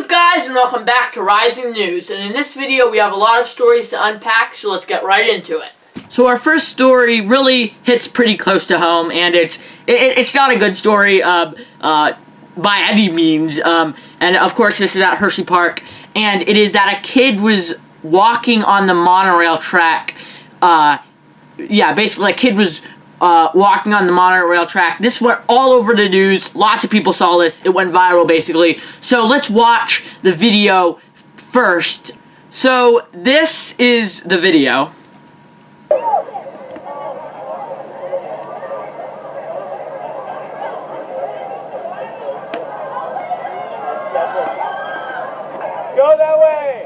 up, guys, and welcome back to Rising News. And in this video we have a lot of stories to unpack, so let's get right into it. So our first story really hits pretty close to home, and it's not a good story by any means. And of course this is at Hersheypark, and it is that a kid was walking on the monorail track. Basically a kid was walking on the monorail track. This went all over the news. Lots of people saw this. It went viral, basically. So let's watch the video first. So this is the video. Go that way!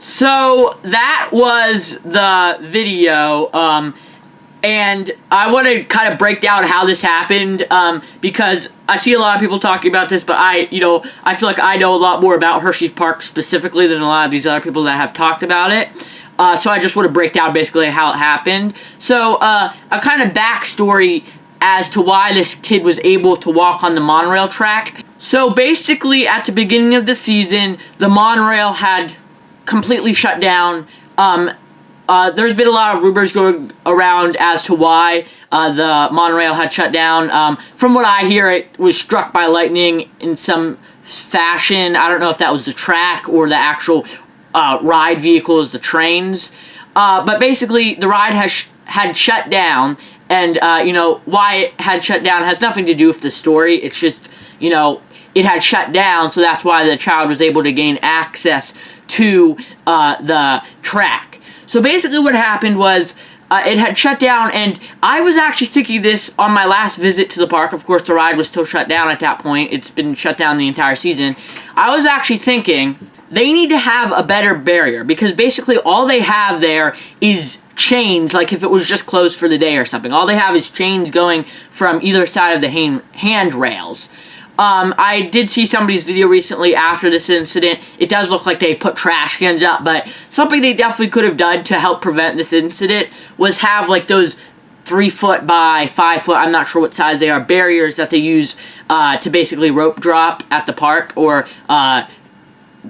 So that was the video, and I want to kind of break down how this happened, because I see a lot of people talking about this, but I feel like I know a lot more about Hersheypark specifically than a lot of these other people that have talked about it. So I just want to break down basically how it happened. So a kind of backstory as to why this kid was able to walk on the monorail track. So basically at the beginning of the season, the monorail had completely shut down. There's been a lot of rumors going around as to why the monorail had shut down. From what I hear, it was struck by lightning in some fashion. I don't know if that was the track or the actual ride vehicles, the trains. But basically, the ride had shut down, and why it had shut down has nothing to do with the story. It's just, it had shut down, so that's why the child was able to gain access to the track. So basically what happened was it had shut down, and I was actually thinking this on my last visit to the park. Of course, the ride was still shut down at that point. It's been shut down the entire season. I was actually thinking they need to have a better barrier, because basically all they have there is chains, like if it was just closed for the day or something. All they have is chains going from either side of the handrails. I did see somebody's video recently after this incident. It does look like they put trash cans up, but something they definitely could have done to help prevent this incident was have like those 3 foot by 5 foot, I'm not sure what size they are, barriers that they use to basically rope drop at the park, or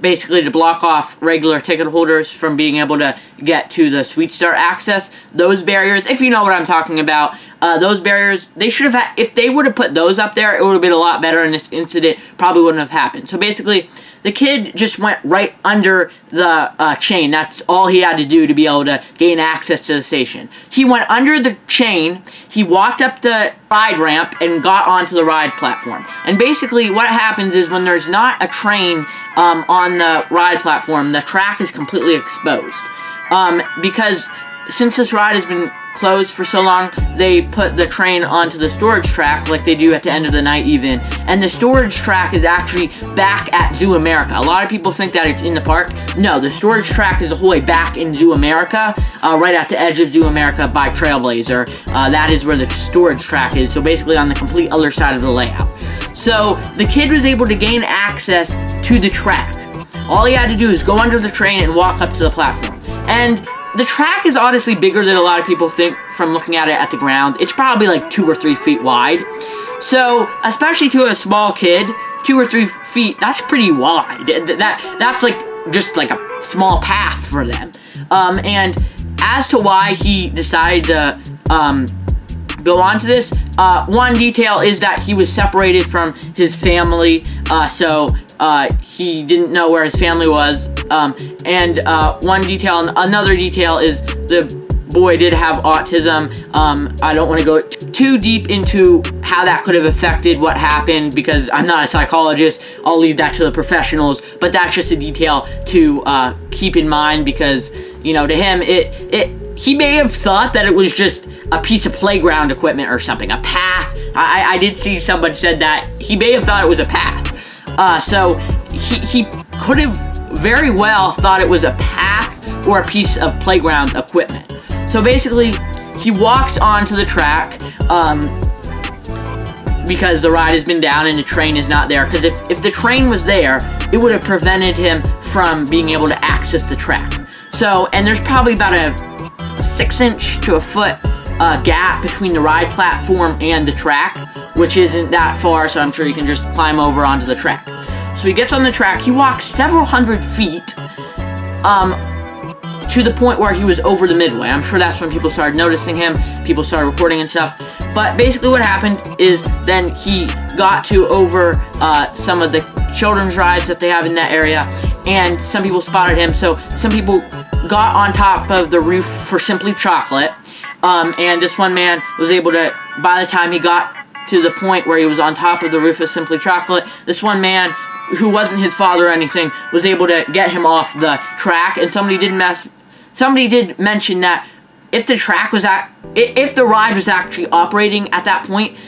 basically to block off regular ticket holders from being able to get to the Sweet Start access. Those barriers, if you know what I'm talking about, those barriers, they should have had, if they would have put those up there, it would have been a lot better, and this incident probably wouldn't have happened. So basically, the kid just went right under the chain. That's all he had to do to be able to gain access to the station. He went under the chain, he walked up the ride ramp, and got onto the ride platform. And basically, what happens is when there's not a train on the ride platform, the track is completely exposed. Because since this ride has been closed for so long, they put the train onto the storage track like they do at the end of the night even, and the storage track is actually back at Zoo America. A lot of people think that it's in the park. No, the storage track is the whole way back in Zoo America, right at the edge of Zoo America by Trailblazer. That is where the storage track is, so basically on the complete other side of the layout. So the kid was able to gain access to the track. All he had to do is go under the train and walk up to the platform. And the track is honestly bigger than a lot of people think from looking at it at the ground. It's probably like 2 or 3 feet wide. So, especially to a small kid, 2 or 3 feet, that's pretty wide. That's like just like a small path for them. And as to why he decided to go on to this, one detail is that he was separated from his family, so he didn't know where his family was. One detail, another detail is the boy did have autism. I don't want to go too deep into how that could have affected what happened, because I'm not a psychologist. I'll leave that to the professionals, but that's just a detail to keep in mind, because, to him, he may have thought that it was just a piece of playground equipment or something, a path. I did see someone said that he may have thought it was a path. So he could have very well thought it was a path or a piece of playground equipment. So basically, he walks onto the track. because the ride has been down and the train is not there. Because if the train was there, it would have prevented him from being able to access the track. So, and there's probably about a 6-inch to a foot gap between the ride platform and the track, which isn't that far, so I'm sure you can just climb over onto the track. So he gets on the track, he walks several hundred feet to the point where he was over the midway. I'm sure that's when people started noticing him, people started recording and stuff. But basically what happened is then he got to over some of the children's rides that they have in that area, and some people spotted him. So some people got on top of the roof for Simply Chocolate, and this one man was able to, by the time he got to the point where he was on top of the roof of Simply Chocolate, this one man, who wasn't his father or anything, was able to get him off the track. And somebody did mention that if the ride was actually operating at that point,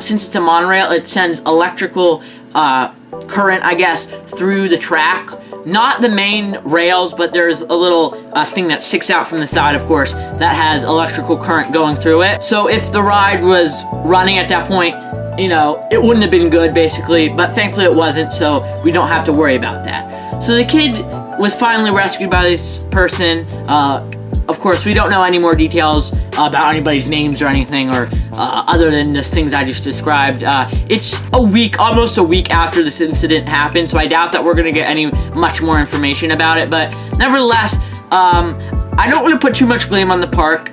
since it's a monorail, it sends electrical current, I guess, through the track. Not the main rails, but there's a little thing that sticks out from the side, of course, that has electrical current going through it. So if the ride was running at that point, you know, it wouldn't have been good, basically, but thankfully it wasn't, so we don't have to worry about that. So the kid was finally rescued by this person. Of course, we don't know any more details about anybody's names or anything, or other than the things I just described. It's almost a week after this incident happened, so I doubt that we're going to get any much more information about it, but nevertheless, I don't want to put too much blame on the park,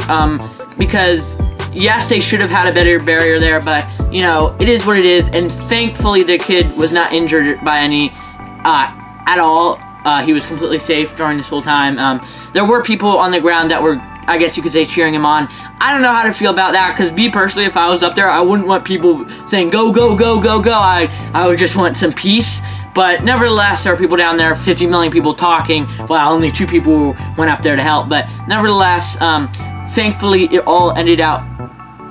because yes, they should have had a better barrier there, but, you know, it is what it is, and thankfully the kid was not injured by any, at all. He was completely safe during this whole time. There were people on the ground that were, I guess you could say, cheering him on. I don't know how to feel about that, because me personally, if I was up there, I wouldn't want people saying, go, go, go, go, go. I would just want some peace. But nevertheless, there are people down there, 50 million people talking, while only 2 people went up there to help. But nevertheless, thankfully, it all ended out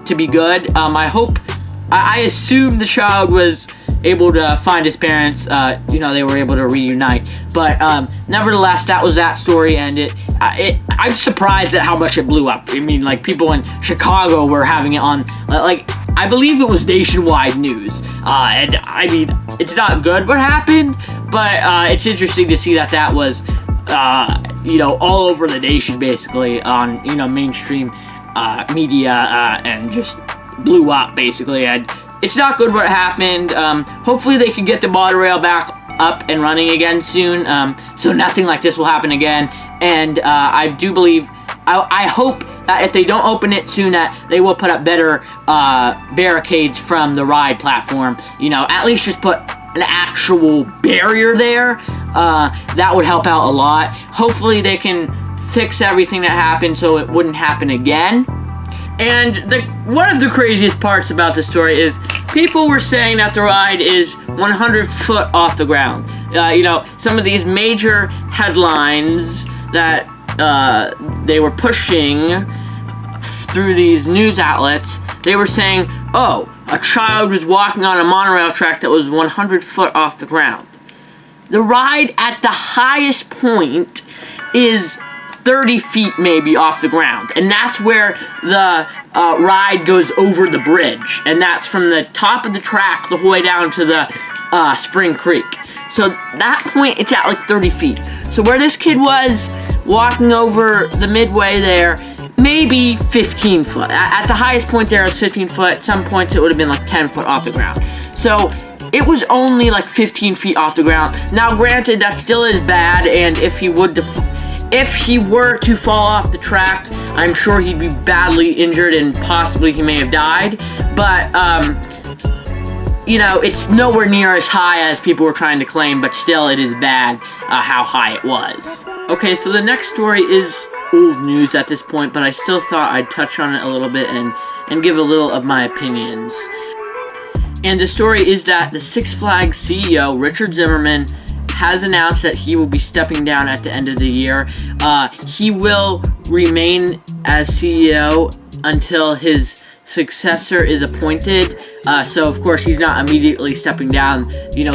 to be good. I assume the child was able to find his parents. You know, they were able to reunite. But nevertheless, that was that story, and I'm surprised at how much it blew up. I mean, like, people in Chicago were having it on, like, I believe it was nationwide news. And I mean, it's not good what happened, but it's interesting to see that was, you know, all over the nation, basically, on, you know, mainstream media, and just blew up, basically. And it's not good what happened. Hopefully they can get the monorail back up and running again soon, so nothing like this will happen again. And I do believe, I hope that if they don't open it soon, that they will put up better barricades from the ride platform. You know, at least just put an actual barrier there. That would help out a lot. Hopefully they can fix everything that happened so it wouldn't happen again. And one of the craziest parts about this story is people were saying that the ride is 100 foot off the ground. You know, some of these major headlines that they were pushing through these news outlets, they were saying, oh, a child was walking on a monorail track that was 100 foot off the ground. The ride at the highest point is 30 feet maybe off the ground, and that's where the ride goes over the bridge, and that's from the top of the track the whole way down to the Spring Creek. So that point, it's at like 30 feet. So where this kid was walking over the midway there, maybe 15 foot. At the highest point there is 15 foot. At some points it would have been like 10 foot off the ground. So it was only like 15 feet off the ground. Now granted, that still is bad, and if he were to fall off the track, I'm sure he'd be badly injured and possibly he may have died. But, you know, it's nowhere near as high as people were trying to claim, but still it is bad how high it was. Okay, so the next story is old news at this point, but I still thought I'd touch on it a little bit and give a little of my opinions. And the story is that the Six Flags CEO, Richard Zimmerman, has announced that he will be stepping down at the end of the year. He will remain as CEO until his successor is appointed. So of course he's not immediately stepping down. You know,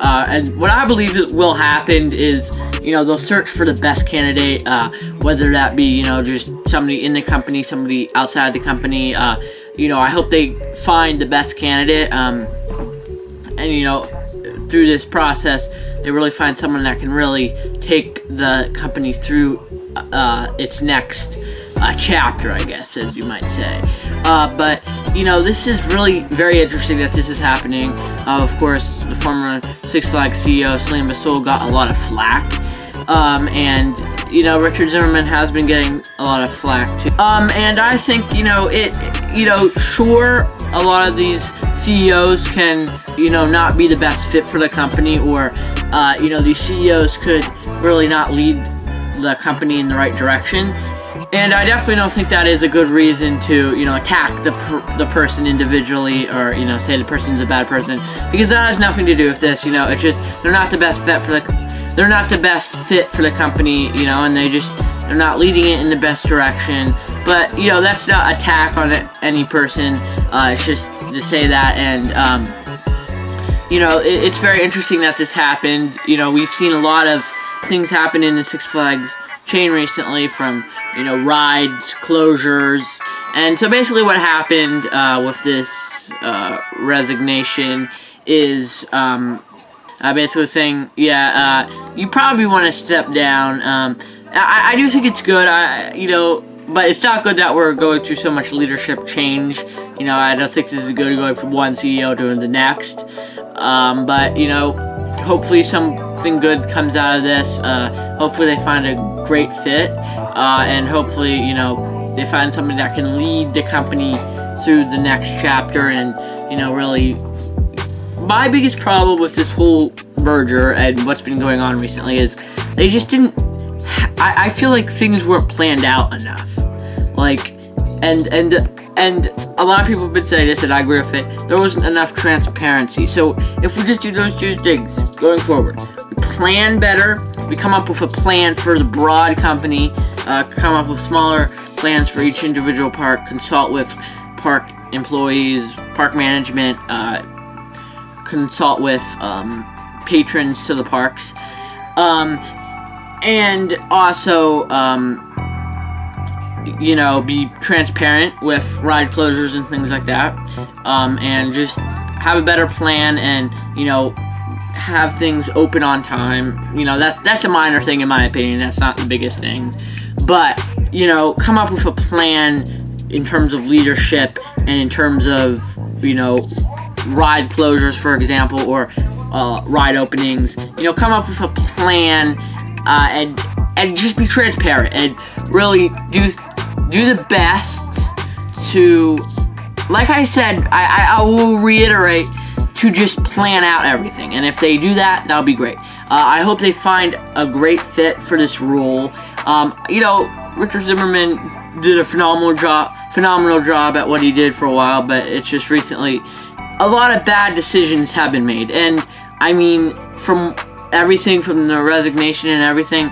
and what I believe will happen is, you know, they'll search for the best candidate, whether that be, you know, just somebody in the company, somebody outside the company. I hope they find the best candidate, and through this process, they really find someone that can really take the company through its next chapter, I guess, as you might say. But this is really very interesting that this is happening. Of course, the former Six Flags CEO Salim Basoul got a lot of flack, and Richard Zimmerman has been getting a lot of flack too. And I think sure, a lot of these CEOs can not be the best fit for the company, or these CEOs could really not lead the company in the right direction. And I definitely don't think that is a good reason to, attack the person individually, or, say the person's a bad person, because that has nothing to do with this. It's just they're not the best fit for the company, and they're not leading it in the best direction. But that's not attack on any person. It's just to say that, and it's very interesting that this happened. We've seen a lot of things happen in the Six Flags chain recently, from rides, closures, and so basically what happened with this resignation is basically saying, you probably want to step down. I do think it's good, but it's not good that we're going through so much leadership change. I don't think this is good, going from one CEO to the next. But hopefully something good comes out of this. Hopefully they find a great fit, and hopefully they find somebody that can lead the company through the next chapter. And really, my biggest problem with this whole merger and what's been going on recently is they just didn't. I feel like things weren't planned out enough. And a lot of people have been saying this, and I agree with it. There wasn't enough transparency. So if we just do those two things going forward, we plan better, we come up with a plan for the broad company, come up with smaller plans for each individual park, consult with park employees, park management, consult with patrons to the parks, and also be transparent with ride closures and things like that, and just have a better plan, and have things open on time. That's a minor thing in my opinion. That's not the biggest thing, but come up with a plan in terms of leadership, and in terms of ride closures, for example, or ride openings. Come up with a plan, and just be transparent, and really do the best to, like I said, I will reiterate, to just plan out everything. And if they do that, that'll be great. I hope they find a great fit for this role. Richard Zimmerman did a phenomenal job at what he did for a while, but it's just recently a lot of bad decisions have been made. And I mean, from everything, from the resignation and everything,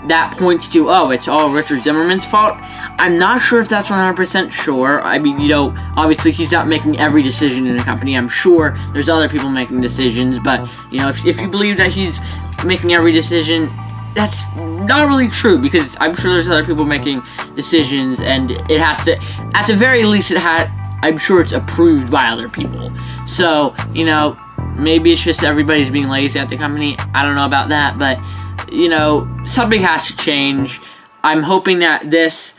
that points to, it's all Richard Zimmerman's fault. I'm not sure if that's 100% sure. I mean, obviously he's not making every decision in the company. I'm sure there's other people making decisions, but, if you believe that he's making every decision, that's not really true, because I'm sure there's other people making decisions, and it has to, at the very least, I'm sure it's approved by other people. So, maybe it's just everybody's being lazy at the company. I don't know about that, but something has to change. I'm hoping that this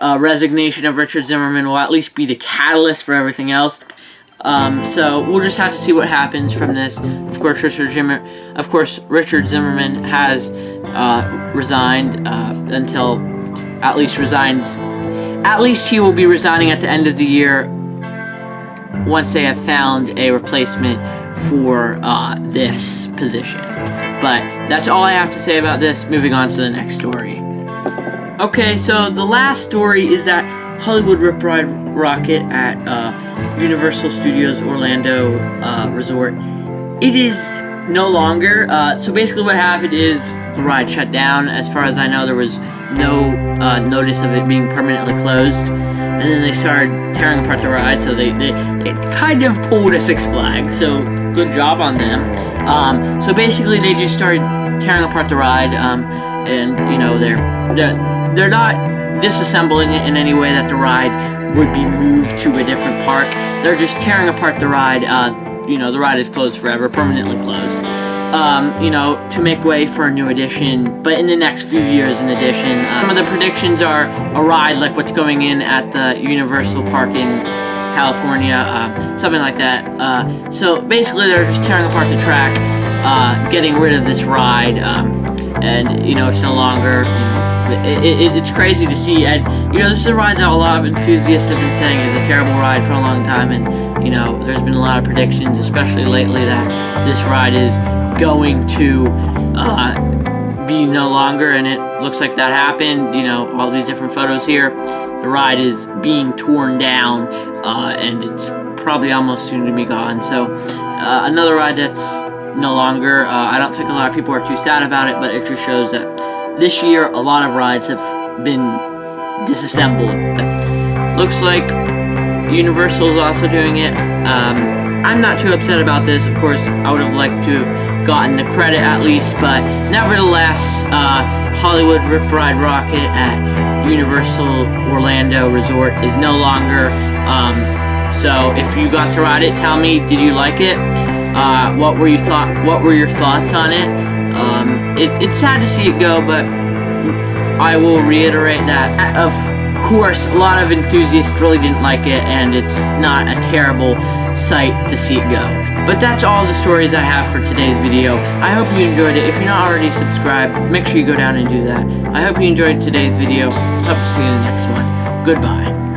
resignation of Richard Zimmerman will at least be the catalyst for everything else. So we'll just have to see what happens from this. Of course, Richard Zimmerman has resigned until at least he will be resigning at the end of the year, once they have found a replacement for this position. But that's all I have to say about this. Moving on to the next story. Okay, so the last story is that Hollywood Rip Ride rocket at Universal Studios Orlando Resort. It is no longer. So basically what happened is the ride shut down. As far as I know, there was no notice of it being permanently closed. And then they started tearing apart the ride, so they kind of pulled a Six Flags, so good job on them. So basically they just started tearing apart the ride, and they're not disassembling it in any way that the ride would be moved to a different park. They're just tearing apart the ride. You know, the ride is closed forever, permanently closed. You know, to make way for a new addition, but in the next few years, an addition. Some of the predictions are a ride like what's going in at the Universal Park in California, something like that. So basically, they're just tearing apart the track, getting rid of this ride, and you know, it's no longer. It's crazy to see, and you know, this is a ride that a lot of enthusiasts have been saying is a terrible ride for a long time, and you know, there's been a lot of predictions, especially lately, that this ride is going to be no longer, and it looks like that happened. You know, all these different photos here, the ride is being torn down, and it's probably almost soon to be gone. So another ride that's no longer. I don't think a lot of people are too sad about it, but it just shows that this year a lot of rides have been disassembled. Looks like Universal is also doing it. I'm not too upset about this. Of course, I would have liked to have gotten the credit at least, but nevertheless, Hollywood Rip Ride Rocket at Universal Orlando Resort is no longer. So if you got to ride it, tell me, did you like it? What were your thoughts on it? It's sad to see it go, but I will reiterate that, of course, a lot of enthusiasts really didn't like it, and it's not a terrible sight to see it go. But that's all the stories I have for today's video. I hope you enjoyed it. If you're not already subscribed, make sure you go down and do that. I hope you enjoyed today's video. Hope to see you in the next one. Goodbye.